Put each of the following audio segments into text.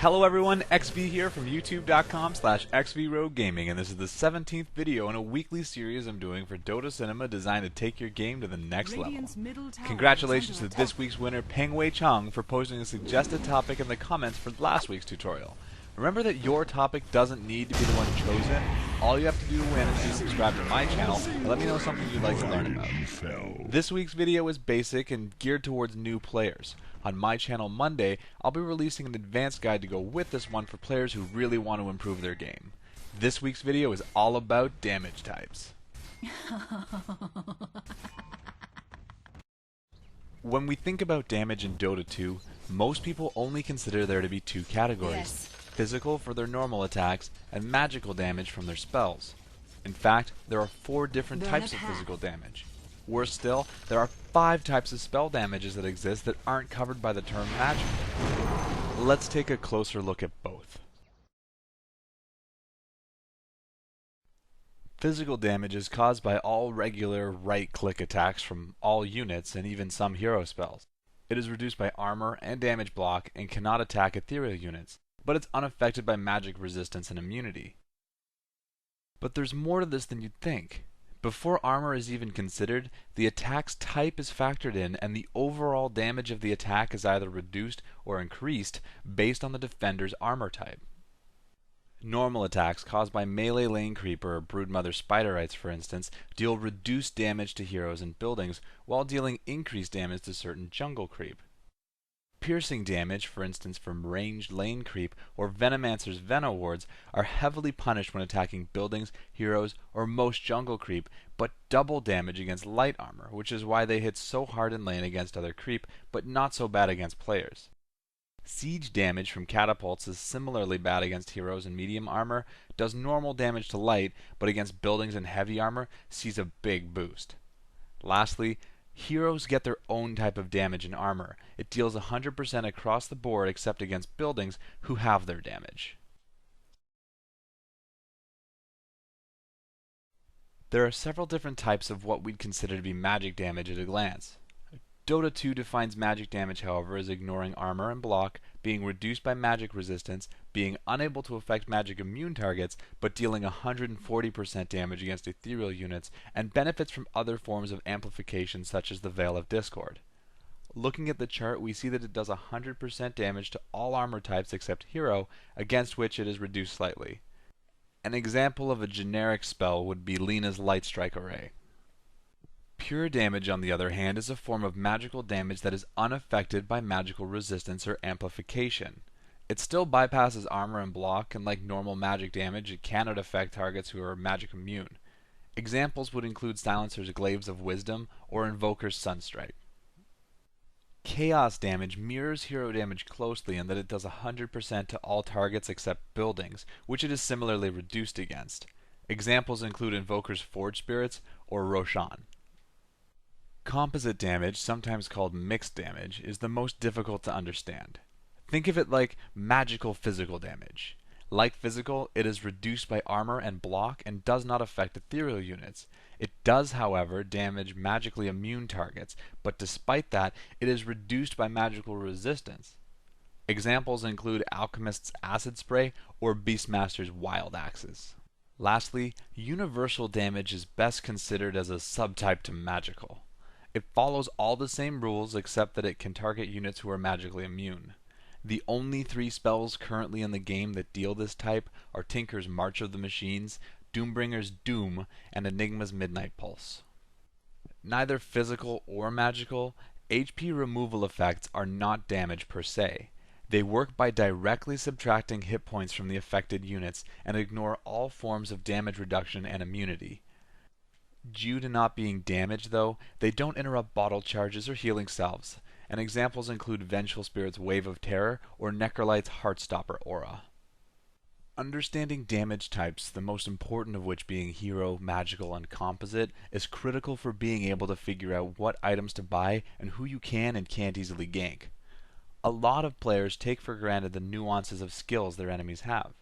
Hello everyone, XV here from youtube.com/XVRogueGaming, and this is the 17th video in a weekly series I'm doing for Dotacinema designed to take your game to the next level. Congratulations to this week's winner, Pengwei Chang, for posting a suggested topic in the comments for last week's tutorial. Remember that your topic doesn't need to be the one chosen. All you have to do to win is to subscribe to my channel and let me know something you'd like to learn about. This week's video is basic and geared towards new players. On my channel Monday, I'll be releasing an advanced guide to go with this one for players who really want to improve their game. This week's video is all about damage types. When we think about damage in Dota 2, most people only consider there to be two categories. Physical for their normal attacks, and magical damage from their spells. In fact, there are 4 different types of physical damage. Worse still, there are 5 types of spell damages that exist that aren't covered by the term magic. Let's take a closer look at both. Physical damage is caused by all regular right-click attacks from all units and even some hero spells. It is reduced by armor and damage block and cannot attack ethereal units, but it's unaffected by magic resistance and immunity. But there's more to this than you'd think. Before armor is even considered, the attack's type is factored in and the overall damage of the attack is either reduced or increased based on the defender's armor type. Normal attacks caused by melee lane creeper or broodmother spiderites, for instance, deal reduced damage to heroes and buildings while dealing increased damage to certain jungle creep. Piercing damage, for instance from ranged lane creep or Venomancer's Venom wards, are heavily punished when attacking buildings, heroes, or most jungle creep, but double damage against light armor, which is why they hit so hard in lane against other creep, but not so bad against players. Siege damage from catapults is similarly bad against heroes and medium armor, does normal damage to light, but against buildings and heavy armor sees a big boost. Lastly, heroes get their own type of damage in armor. It deals 100% across the board except against buildings who have their damage. There are several different types of what we'd consider to be magic damage at a glance. Dota 2 defines magic damage, however, as ignoring armor and block, being reduced by magic resistance, being unable to affect magic immune targets, but dealing 140% damage against ethereal units, and benefits from other forms of amplification such as the Veil of Discord. Looking at the chart, we see that it does 100% damage to all armor types except hero, against which it is reduced slightly. An example of a generic spell would be Lena's Light Strike Array. Pure damage, on the other hand, is a form of magical damage that is unaffected by magical resistance or amplification. It still bypasses armor and block, and like normal magic damage, it cannot affect targets who are magic immune. Examples would include Silencer's Glaives of Wisdom or Invoker's Sunstrike. Chaos damage mirrors hero damage closely in that it does 100% to all targets except buildings, which it is similarly reduced against. Examples include Invoker's Forge Spirits or Roshan. Composite damage, sometimes called mixed damage, is the most difficult to understand. Think of it like magical physical damage. Like physical, it is reduced by armor and block and does not affect ethereal units. It does, however, damage magically immune targets, but despite that, it is reduced by magical resistance. Examples include Alchemist's Acid Spray or Beastmaster's Wild Axes. Lastly, universal damage is best considered as a subtype to magical. It follows all the same rules except that it can target units who are magically immune. The only 3 spells currently in the game that deal this type are Tinker's March of the Machines, Doombringer's Doom, and Enigma's Midnight Pulse. Neither physical or magical, HP removal effects are not damage per se. They work by directly subtracting hit points from the affected units and ignore all forms of damage reduction and immunity. Due to not being damaged, though, they don't interrupt bottle charges or healing salves, and examples include Vengeful Spirit's Wave of Terror or Necrolight's Heartstopper Aura. Understanding damage types, the most important of which being hero, magical, and composite, is critical for being able to figure out what items to buy and who you can and can't easily gank. A lot of players take for granted the nuances of skills their enemies have.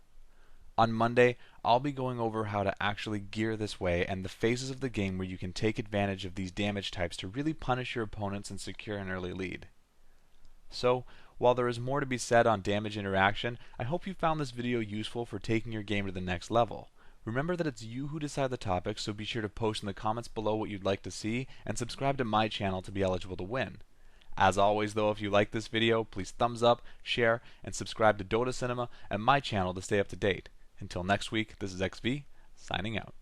On Monday, I'll be going over how to actually gear this way and the phases of the game where you can take advantage of these damage types to really punish your opponents and secure an early lead. So, While there is more to be said on damage interaction, I hope you found this video useful for taking your game to the next level. Remember that it's you who decide the topic, so be sure to post in the comments below what you'd like to see, and subscribe to my channel to be eligible to win. As always though, if you like this video, please thumbs up, share, and subscribe to Dotacinema and my channel to stay up to date. Until next week, this is XV, signing out.